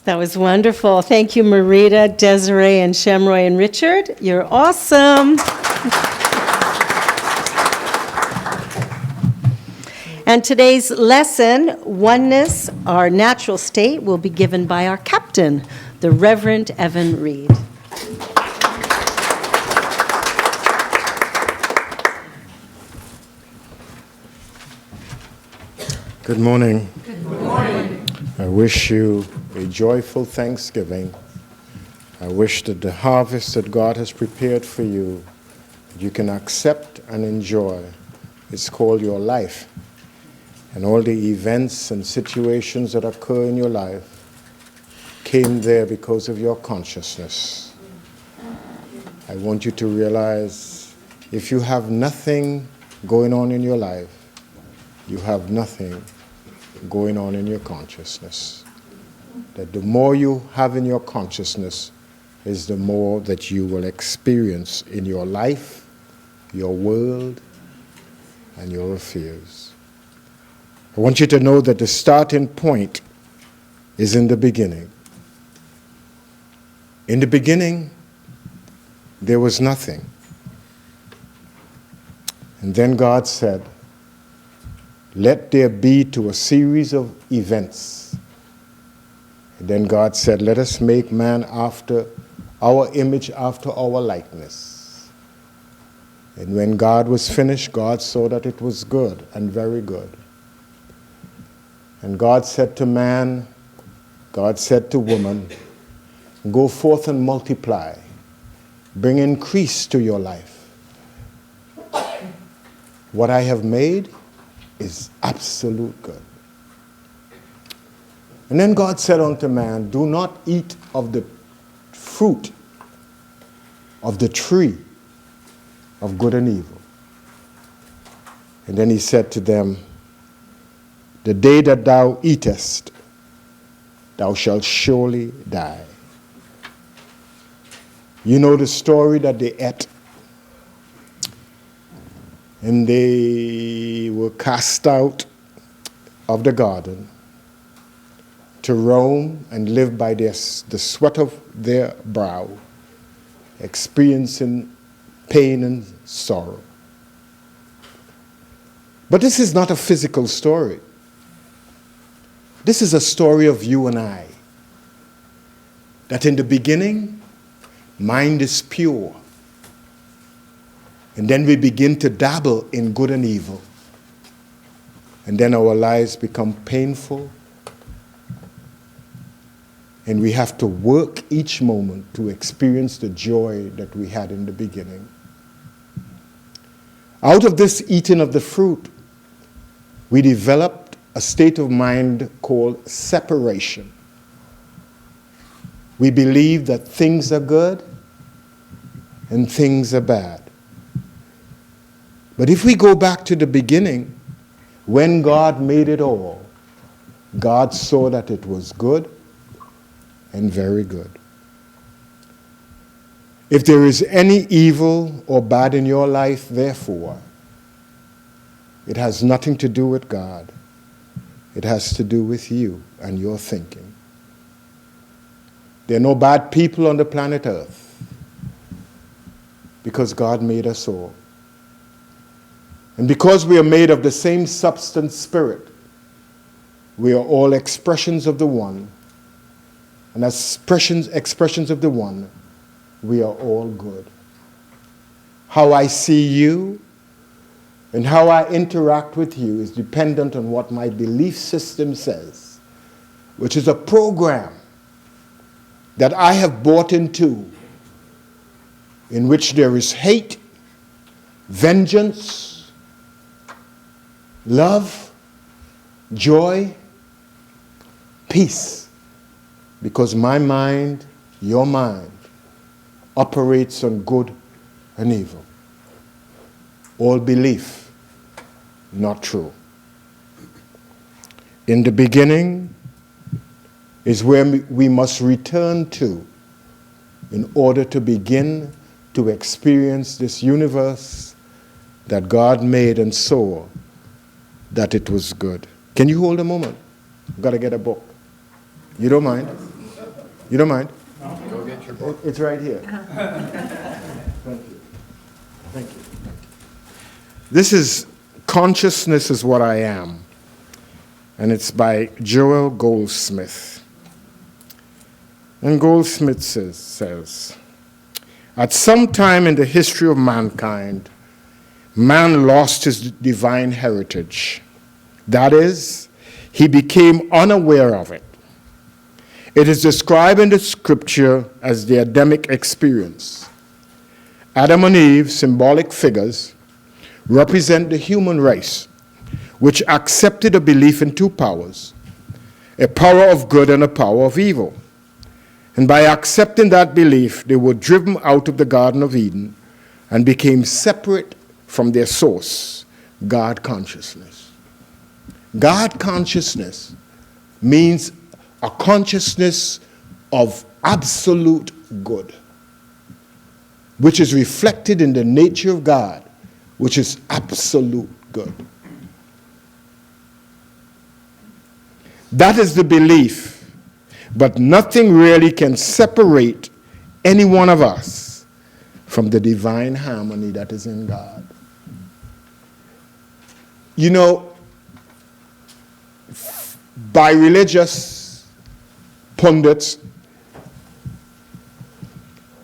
That was wonderful. Thank you, Marita, Desiree, and Shamroy and Richard. You're awesome. And today's lesson, Oneness, our natural state, will be given by our captain, the Reverend Evan Reed. Good morning. Good morning. I wish you a joyful Thanksgiving. I wish that the harvest that God has prepared for you, you can accept and enjoy. It's called your life. And all the events and situations that occur in your life came there because of your consciousness. I want you to realize if you have nothing going on in your life, you have nothing going on in your consciousness. That the more you have in your consciousness is the more that you will experience in your life, your world, and your affairs. I want you to know that the starting point is in the beginning. In the beginning, there was nothing. And then God said, let there be to a series of events. And then God said, let us make man after our image, after our likeness. And when God was finished, God saw that it was good and very good. And God said to man, God said to woman, go forth and multiply. Bring increase to your life. What I have made is absolute good. And then God said unto man, do not eat of the fruit of the tree of good and evil. And then he said to them, the day that thou eatest, thou shalt surely die. You know the story that they ate. And they were cast out of the garden to roam and live by the sweat of their brow, experiencing pain and sorrow. But this is not a physical story. This is a story of you and I. That in the beginning, mind is pure. And then we begin to dabble in good and evil. And then our lives become painful. And we have to work each moment to experience the joy that we had in the beginning. Out of this eating of the fruit, we developed a state of mind called separation. We believe that things are good and things are bad. But if we go back to the beginning, when God made it all, God saw that it was good and very good. If there is any evil or bad in your life, therefore, it has nothing to do with God. It has to do with you and your thinking. There are no bad people on the planet Earth because God made us all. And because we are made of the same substance spirit, we are all expressions of the one. And as expressions of the one, we are all good. How I see you and how I interact with you is dependent on what my belief system says, which is a program that I have bought into, in which there is hate, vengeance, love, joy, peace. Because my mind, your mind, operates on good and evil. All belief, not true. In the beginning is where we must return to in order to begin to experience this universe that God made and saw that it was good. Can you hold a moment? I've got to get a book. You don't mind? You don't mind? No. Go get your book. It's right here. Thank you. Thank you. This is Consciousness is What I Am, and it's by Joel Goldsmith. And Goldsmith says, at some time in the history of mankind, man lost his divine heritage. That is, he became unaware of it. It is described in the scripture as the Adamic experience. Adam and Eve, symbolic figures, represent the human race, which accepted a belief in two powers, a power of good and a power of evil. And by accepting that belief, they were driven out of the Garden of Eden and became separate from their source, God consciousness. God consciousness means a consciousness of absolute good, which is reflected in the nature of God, which is absolute good. That is the belief, but nothing really can separate any one of us from the divine harmony that is in God. You know, by religious pundits,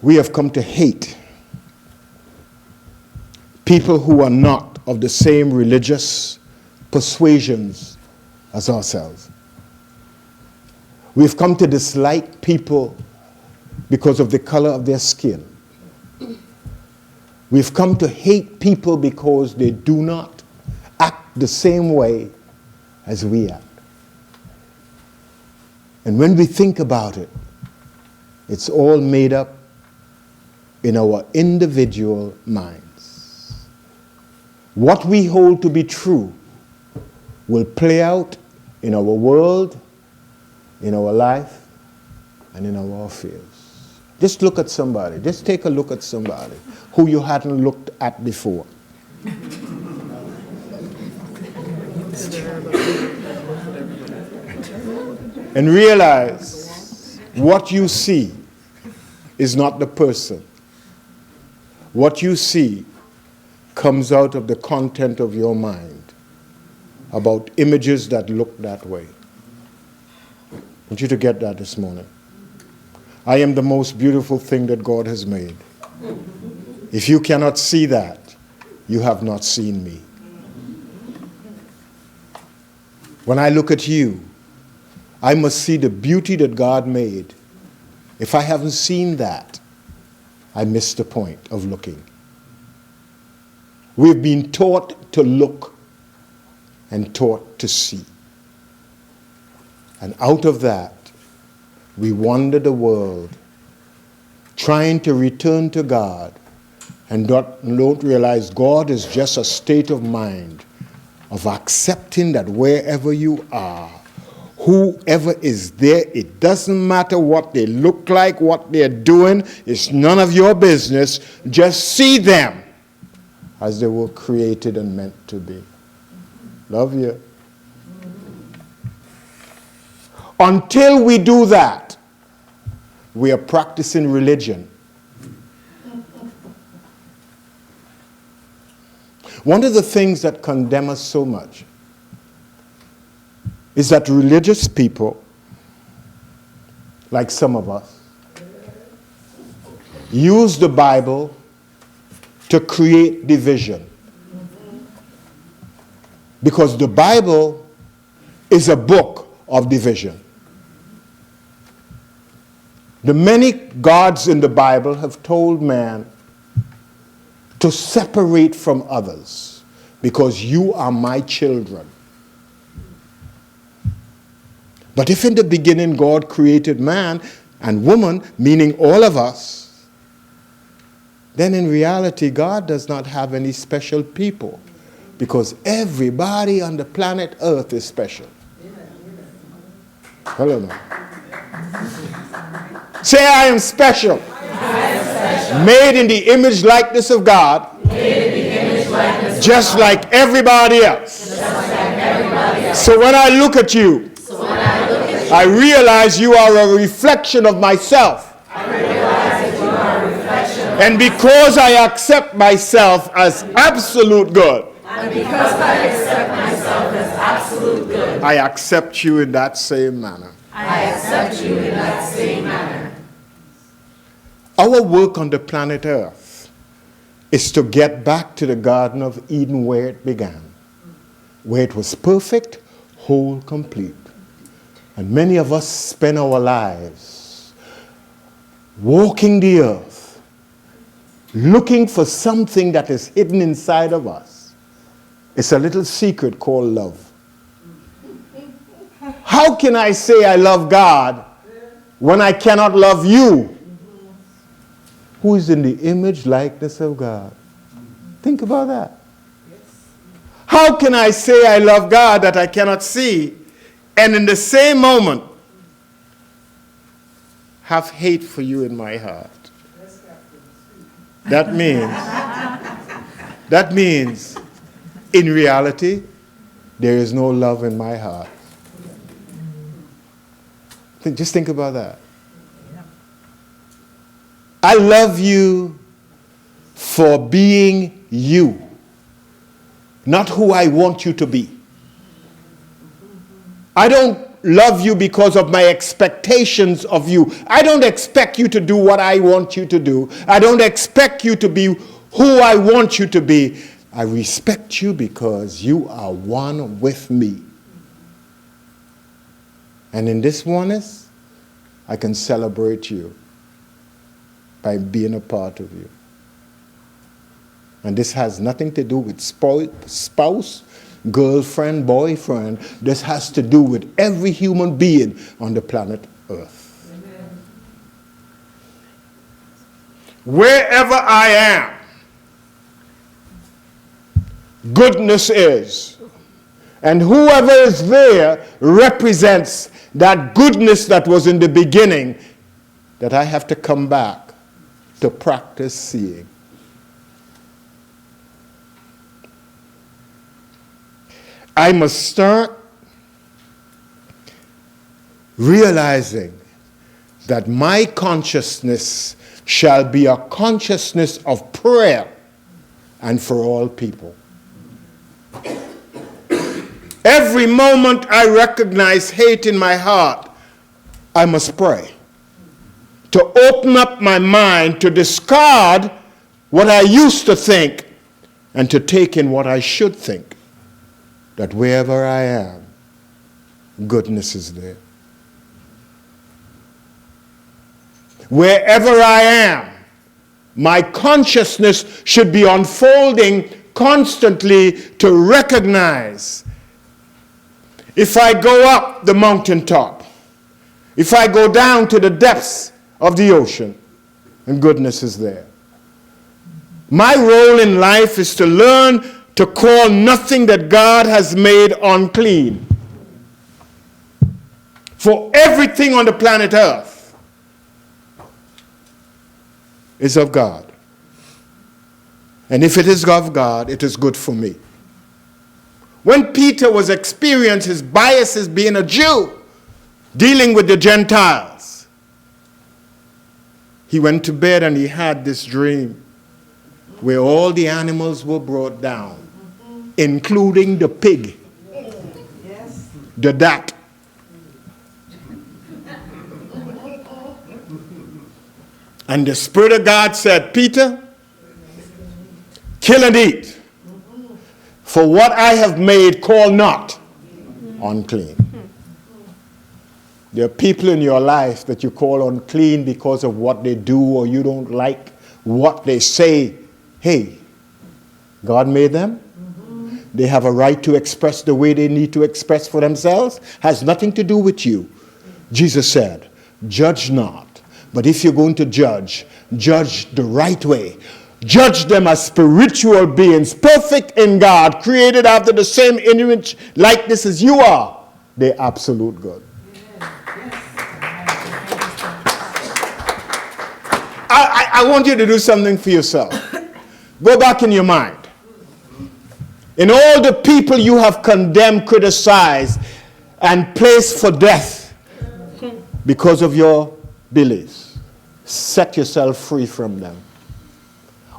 we have come to hate people who are not of the same religious persuasions as ourselves. We've come to dislike people because of the color of their skin. We've come to hate people because they do not act the same way as we act. And when we think about it, it's all made up in our individual minds. What we hold to be true will play out in our world, in our life, and in our affairs. Just look at somebody. Just take a look at somebody who you hadn't looked at before. And realize what you see is not the person. What you see comes out of the content of your mind about images that look that way. I want you to get that this morning. I am the most beautiful thing that God has made. If you cannot see that, you have not seen me. When I look at you, I must see the beauty that God made. If I haven't seen that, I missed the point of looking. We've been taught to look and taught to see. And out of that, we wander the world trying to return to God and don't realize God is just a state of mind of accepting that wherever you are, whoever is there, it doesn't matter what they look like, what they're doing, it's none of your business. Just see them as they were created and meant to be. Love you. Until we do that, we are practicing religion. One of the things that condemn us so much is that religious people, like some of us, use the Bible to create division. Because the Bible is a book of division. The many gods in the Bible have told man to separate from others because you are my children. But if in the beginning God created man and woman, meaning all of us, then in reality God does not have any special people because everybody on the planet Earth is special. Hello now. Say, I am special. Made in the image likeness of God. Just like everybody else. So when I look at you, I realize you are a reflection of myself. And because I accept myself as absolute good, I accept you in that same manner. Our work on the planet Earth is to get back to the Garden of Eden where it began, where it was perfect, whole, complete. And many of us spend our lives walking the earth, looking for something that is hidden inside of us. It's a little secret called love. How can I say I love God when I cannot love you, who is in the image, likeness of God? Think about that. How can I say I love God that I cannot see, and in the same moment have hate for you in my heart? That means in reality there is no love in my heart. Just think about that. I love you for being you, not who I want you to be. I don't love you because of my expectations of you. I don't expect you to do what I want you to do. I don't expect you to be who I want you to be. I respect you because you are one with me. And in this oneness, I can celebrate you by being a part of you. And this has nothing to do with spouse, girlfriend, boyfriend. This has to do with every human being on the planet Earth. Amen. Wherever I am, goodness is. And whoever is there represents that goodness that was in the beginning that I have to come back to practice seeing. I must start realizing that my consciousness shall be a consciousness of prayer and for all people. Every moment I recognize hate in my heart, I must pray to open up my mind to discard what I used to think and to take in what I should think. That wherever I am, goodness is there. Wherever I am, my consciousness should be unfolding constantly to recognize if I go up the mountaintop, if I go down to the depths of the ocean, and goodness is there. My role in life is to learn to call nothing that God has made unclean. For everything on the planet Earth is of God. And if it is of God, it is good for me. When Peter was experiencing his biases being a Jew, dealing with the Gentiles, he went to bed and he had this dream where all the animals were brought down, including the pig, the dat. And the Spirit of God said, Peter, kill and eat. For what I have made, call not unclean. There are people in your life that you call unclean because of what they do or you don't like what they say. Hey, God made them. They have a right to express the way they need to express for themselves. Has nothing to do with you. Jesus said, judge not. But if you're going to judge, judge the right way. Judge them as spiritual beings, perfect in God, created after the same image, likeness as you are. They're absolute good. I want you to do something for yourself. Go back in your mind. In all the people you have condemned, criticized, and placed for death, because of your beliefs. Set yourself free from them.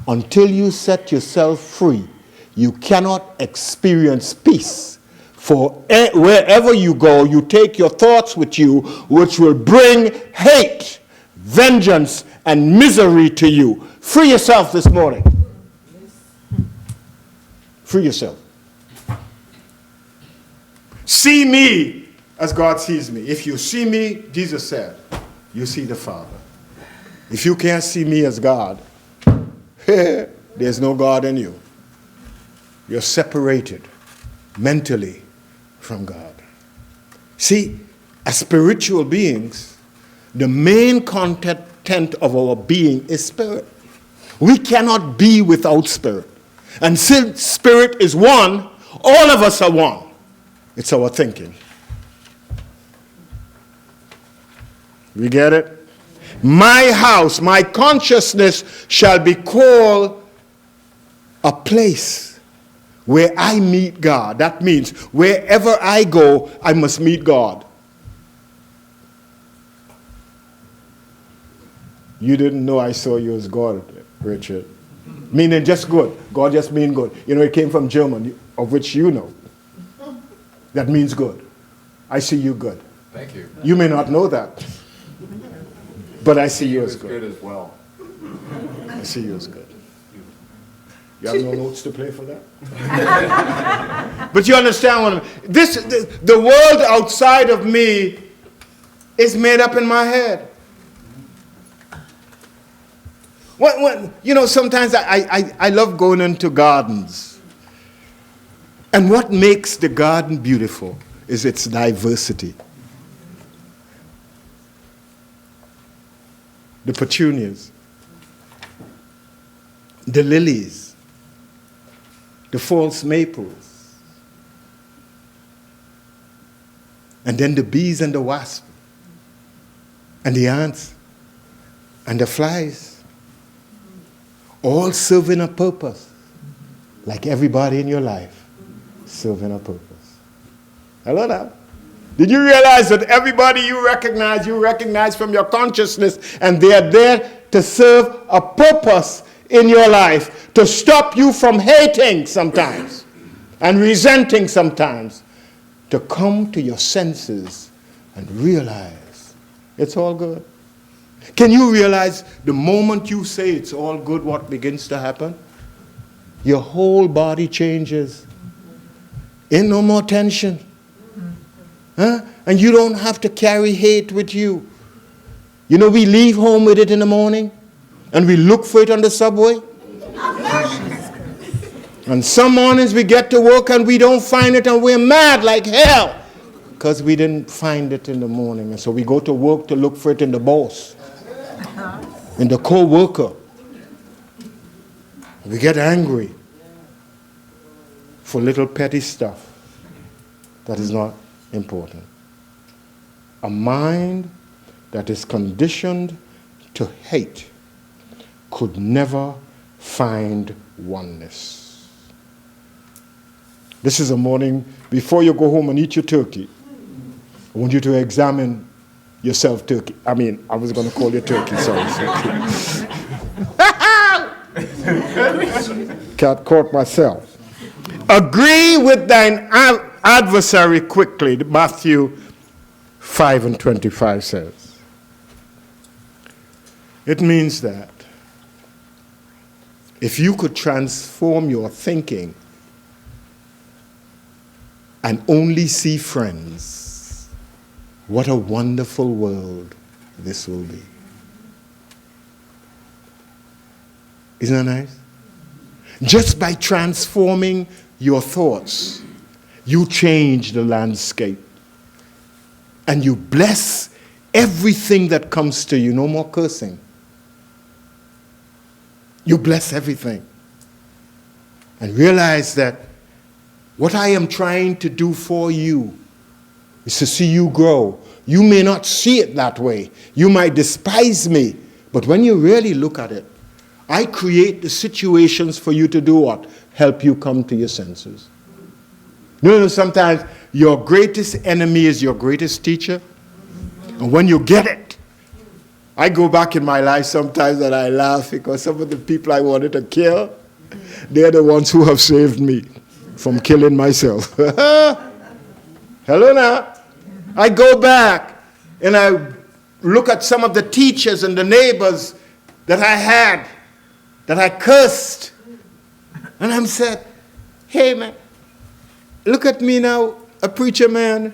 Until you set yourself free, you cannot experience peace. For wherever you go, you take your thoughts with you, which will bring hate, vengeance, and misery to you. Free yourself this morning. Free yourself. See me as God sees me. If you see me, Jesus said, you see the Father. If you can't see me as God, there's no God in you. You're separated mentally from God. See, as spiritual beings, the main content of our being is spirit. We cannot be without spirit. And since spirit is one, all of us are one. It's our thinking. We get it? My house, my consciousness shall be called a place where I meet God. That means wherever I go, I must meet God. You didn't know I saw you as God, Richard. Meaning just good. God just mean good. You know, it came from German, of which you know. That means good. I see you good. Thank you. You may not know that, but I see you as good. Good as well. I see you as good. You have no notes to play for that? But you understand what I mean? The world outside of me is made up in my head. You know, sometimes I love going into gardens. And what makes the garden beautiful is its diversity. The petunias, the lilies, the false maples, and then the bees and the wasps, and the ants, and the flies, all serving a purpose, like everybody in your life, serving a purpose. Hello now. Did you realize that everybody you recognize from your consciousness, and they are there to serve a purpose in your life, to stop you from hating sometimes and resenting sometimes, to come to your senses and realize it's all good. Can you realize the moment you say it's all good, what begins to happen? Your whole body changes. Ain't no more tension. Huh? And you don't have to carry hate with you. You know, we leave home with it in the morning, and we look for it on the subway. And some mornings we get to work and we don't find it, and we're mad like hell because we didn't find it in the morning. And so we go to work to look for it in the boss, in the co-worker. We get angry for little petty stuff that is not important. A mind that is conditioned to hate could never find oneness. This is a morning before you go home and eat your turkey. I want you to examine yourself, turkey. I was going to call you turkey, sorry. Can't caught myself. Agree with thine adversary quickly, Matthew 5:25 says. It means that if you could transform your thinking and only see friends, what a wonderful world this will be. Isn't that nice? Just by transforming your thoughts, you change the landscape. And you bless everything that comes to you. No more cursing. You bless everything. And realize that what I am trying to do for you is to see you grow. You may not see it that way. You might despise me. But when you really look at it, I create the situations for you to do what? Help you come to your senses. You know, sometimes your greatest enemy is your greatest teacher. And when you get it, I go back in my life sometimes and I laugh because some of the people I wanted to kill, they're the ones who have saved me from killing myself. Hello now. I go back and I look at some of the teachers and the neighbors that I had, that I cursed. And I'm said, hey man, look at me now, a preacher man.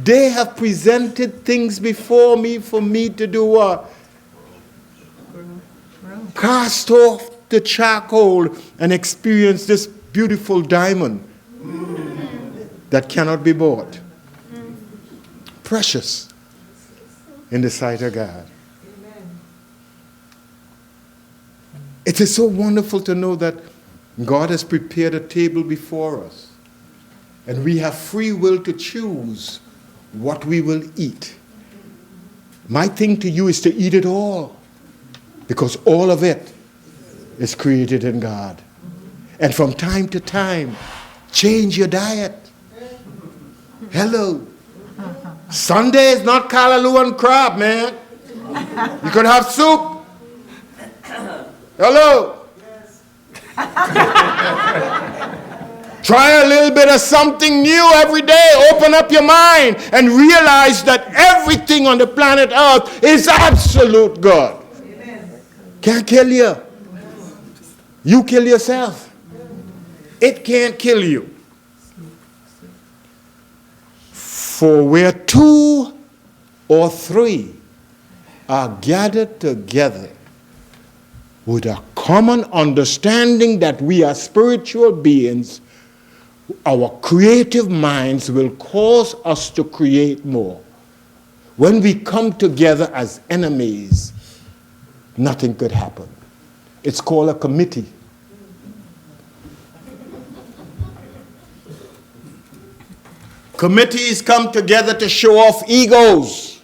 They have presented things before me for me to do what? Cast off the charcoal and experience this beautiful diamond that cannot be bought. Precious in the sight of God. It is so wonderful to know that God has prepared a table before us, and we have free will to choose what we will eat. My thing to you is to eat it all, because all of it is created in God. And from time to time, change your diet. Hello. Sunday is not callaloo and crab, man. You could have soup. Hello. Try a little bit of something new every day. Open up your mind and realize that everything on the planet Earth is absolute God. Amen. Can't kill you. You kill yourself. It can't kill you. For where two or three are gathered together with a common understanding that we are spiritual beings, our creative minds will cause us to create more. When we come together as enemies, nothing could happen. It's called a committee. Committees come together to show off egos.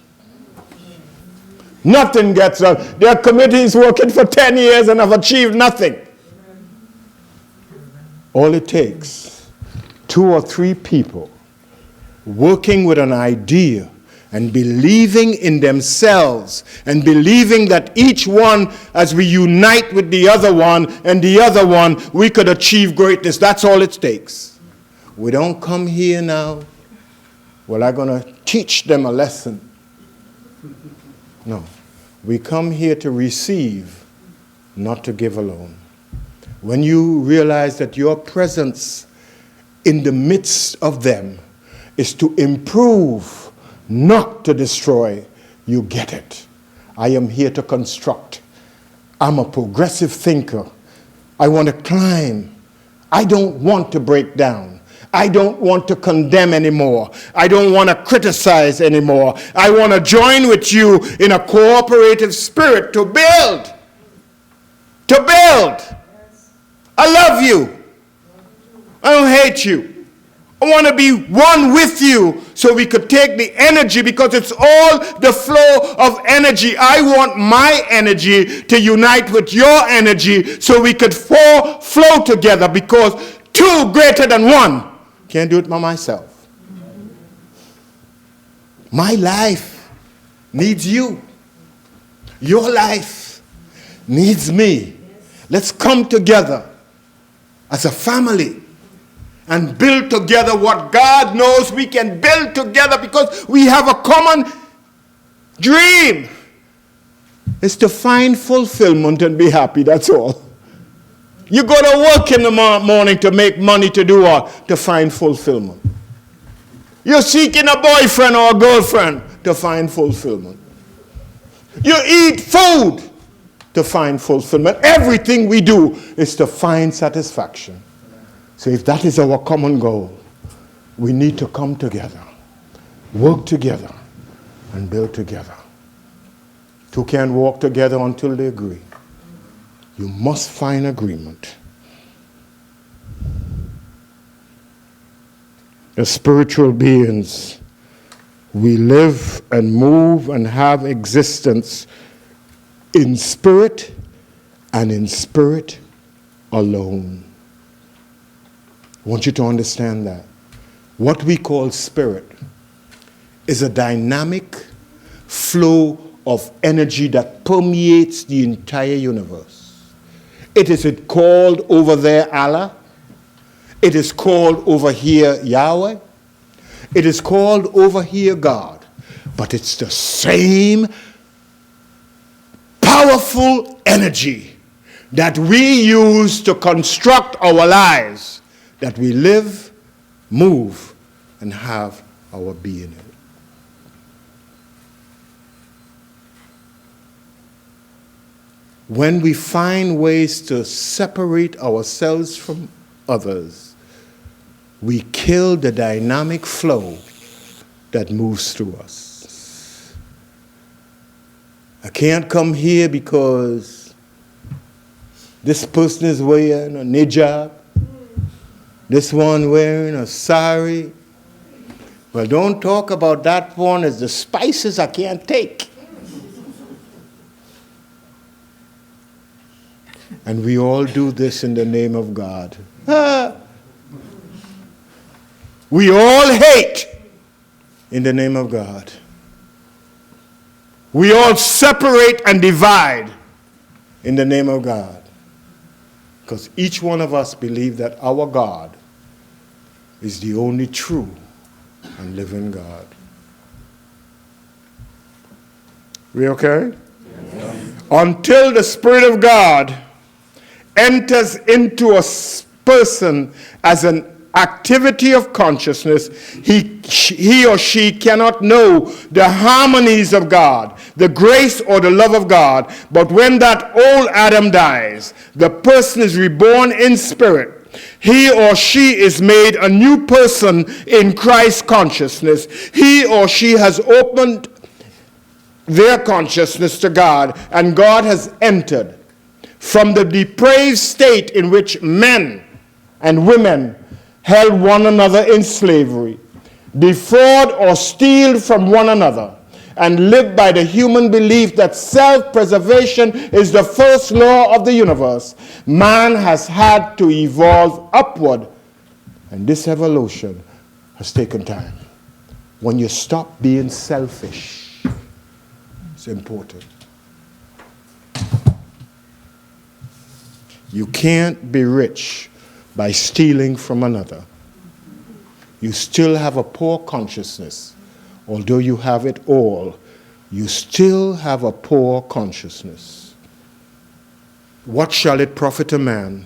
Nothing gets done. There are committees working for 10 years and have achieved nothing. All it takes, 2 or 3 people working with an idea and believing in themselves and believing that each one, as we unite with the other one and the other one, we could achieve greatness. That's all it takes. We don't come here now, well, I'm going to teach them a lesson. No. We come here to receive, not to give alone. When you realize that your presence in the midst of them is to improve, not to destroy, you get it. I am here to construct. I'm a progressive thinker. I want to climb. I don't want to break down. I don't want to condemn anymore. I don't want to criticize anymore. I want to join with you in a cooperative spirit to build. To build. I love you. I don't hate you. I want to be one with you so we could take the energy, because it's all the flow of energy. I want my energy to unite with your energy so we could flow together, because 2 greater than 1. Can't do it by myself. My life needs you. Your life needs me. Let's come together as a family and build together what God knows we can build together, because we have a common dream. It's to find fulfillment and be happy, that's all. You go to work in the morning to make money to do what? To find fulfillment. You're seeking a boyfriend or a girlfriend to find fulfillment. You eat food to find fulfillment. Everything we do is to find satisfaction. So if that is our common goal, we need to come together, work together, and build together. 2 can't walk together until they agree. You must find agreement. As spiritual beings, we live and move and have existence in spirit and in spirit alone. I want you to understand that. What we call spirit is a dynamic flow of energy that permeates the entire universe. It is called over there Allah. It is called over here Yahweh. It is called over here God. But it's the same powerful energy that we use to construct our lives, that we live, move, and have our being in. When we find ways to separate ourselves from others, we kill the dynamic flow that moves through us. I can't come here because this person is wearing a hijab, this one wearing a sari. Well, don't talk about that one as the spices I can't take. And we all do this in the name of God. We all hate in the name of God. We all separate and divide in the name of God. Because each one of us believe that our God is the only true and living God. We okay? Yes. Until the Spirit of God enters into a person as an activity of consciousness, he or she cannot know the harmonies of God, the grace or the love of God. But when that old Adam dies, the person is reborn in spirit. He or she is made a new person in Christ's consciousness. He or she has opened their consciousness to God, and God has entered from the depraved state in which men and women held one another in slavery, defraud or steal from one another, and live by the human belief that self-preservation is the first law of the universe. Man has had to evolve upward, and this evolution has taken time. When you stop being selfish, it's important. You can't be rich by stealing from another. You still have a poor consciousness. Although you have it all, you still have a poor consciousness. What shall it profit a man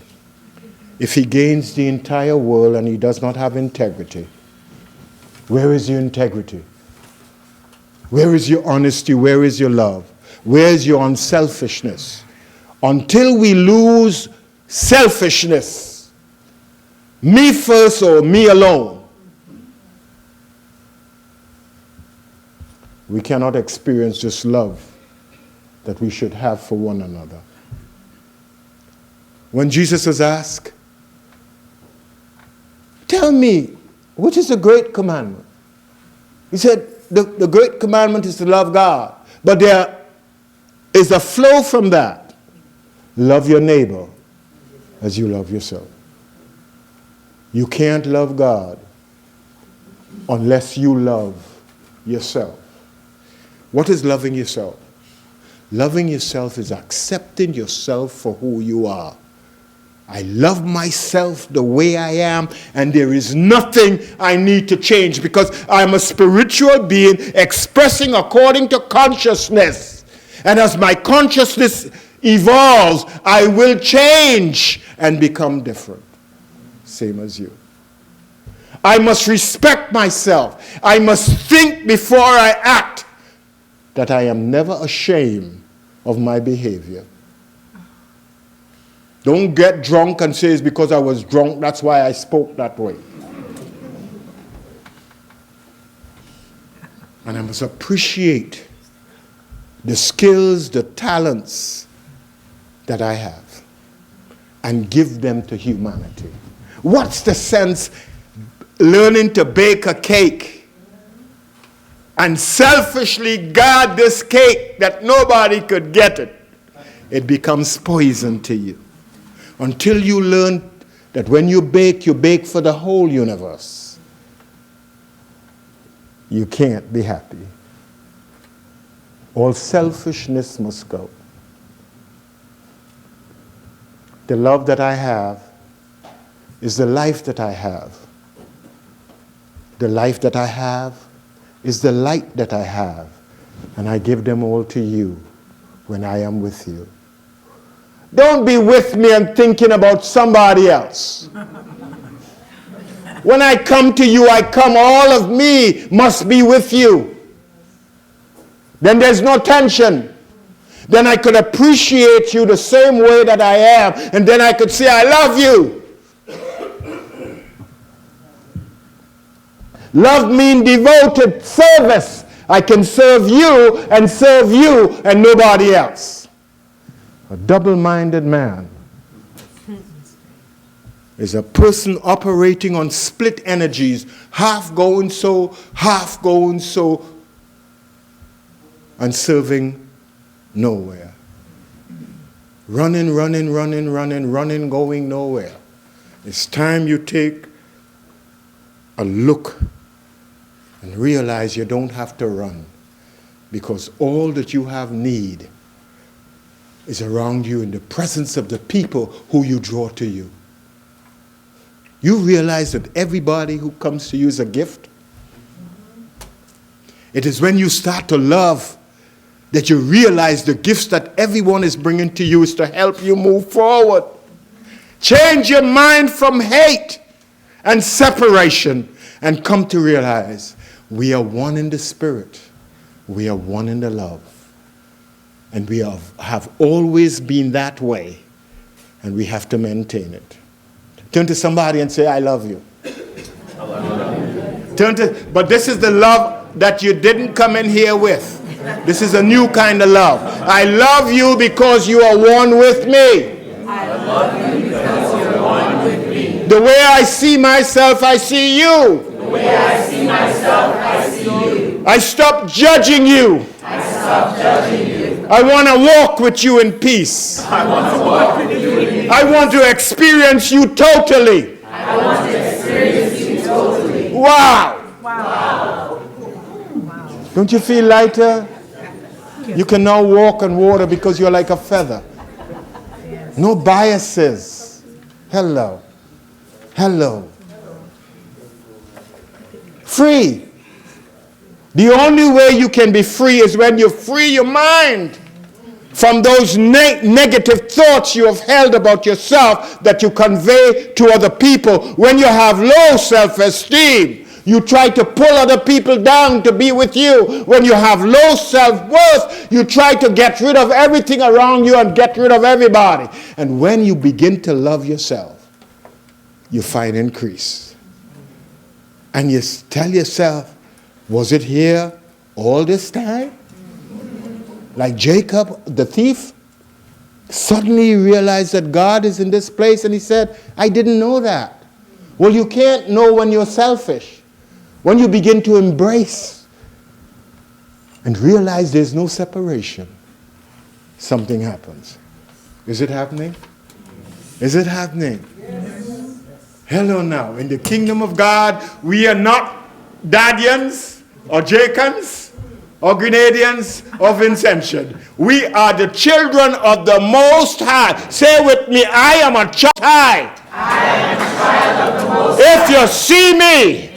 if he gains the entire world and he does not have integrity? Where is your integrity? Where is your honesty? Where is your love? Where is your unselfishness? Until we lose selfishness, me first or me alone, we cannot experience this love that we should have for one another. When Jesus was asked, tell me, what is the great commandment? He said, the great commandment is to love God. But there is a flow from that. Love your neighbor as you love yourself. You can't love God unless you love yourself. What is loving yourself? Loving yourself is accepting yourself for who you are. I love myself the way I am, and there is nothing I need to change because I'm a spiritual being expressing according to consciousness. And as my consciousness evolves, I will change and become different. Same as you. I must respect myself. I must think before I act, that I am never ashamed of my behavior. Don't get drunk and say it's because I was drunk, that's why I spoke that way. And I must appreciate the skills, the talents that I have and give them to humanity. What's the sense learning to bake a cake and selfishly guard this cake that nobody could get it? It becomes poison to you. Until you learn that when you bake for the whole universe. you can't be happy. All selfishness must go. The love that I have is the life that I have. The life that I have is the light that I have. And I give them all to you when I am with you. Don't be with me and thinking about somebody else. When I come to you, I come, all of me must be with you. Then there's no tension. Then I could appreciate you the same way that I am, and then I could say, I love you. Love means devoted service. I can serve you and nobody else. A double-minded man is a person operating on split energies, half going so, and serving nowhere. Running, going nowhere. It's time you take a look and realize you don't have to run, because all that you have need is around you in the presence of the people who you draw to you. You realize that everybody who comes to you is a gift. It is when you start to love that you realize the gifts that everyone is bringing to you is to help you move forward. Change your mind from hate and separation and come to realize we are one in the Spirit. We are one in the love. And we have always been that way. And we have to maintain it. Turn to somebody and say, I love you. I love you. But this is the love that you didn't come in here with. This is a new kind of love. I love you because you are one with me. I love you because you are one with me. The way I see myself, I see you. The way I see myself, I see you. I stop judging you. I stop judging you. I want to walk with you in peace. I want to walk with you in peace. I want to experience you totally. I want to experience you totally. Wow. Wow. Don't you feel lighter? You can now walk on water because you're like a feather. No biases. Hello. Hello. Free. The only way you can be free is when you free your mind from those negative thoughts you have held about yourself that you convey to other people. When you have low self-esteem, you try to pull other people down to be with you. When you have low self-worth, you try to get rid of everything around you and get rid of everybody. And when you begin to love yourself, you find increase. And you tell yourself, was it here all this time? Like Jacob, the thief, suddenly he realized that God is in this place and he said, I didn't know that. Well, you can't know when you're selfish. When you begin to embrace and realize there's no separation, something happens. Is it happening? Is it happening? Yes. Hello now. In the kingdom of God, we are not Dadians or Jacans or Grenadians or Vincentian. We are the children of the Most High. Say with me, I am a child. I am a child of the Most High. If you see me,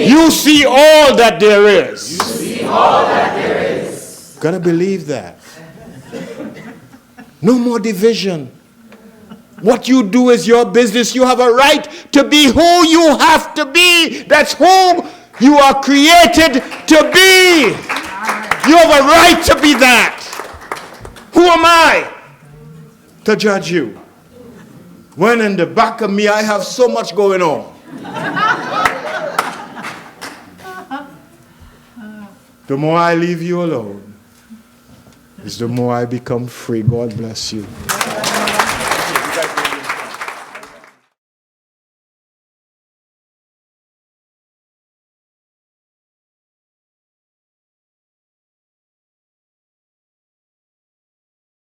you see all that there is. You see all that there is. Gotta believe that. No more division. What you do is your business. You have a right to be who you have to be. That's who you are created to be. You have a right to be that. Who am I to judge you? When in the back of me I have so much going on. The more I leave you alone, is the more I become free. God bless you.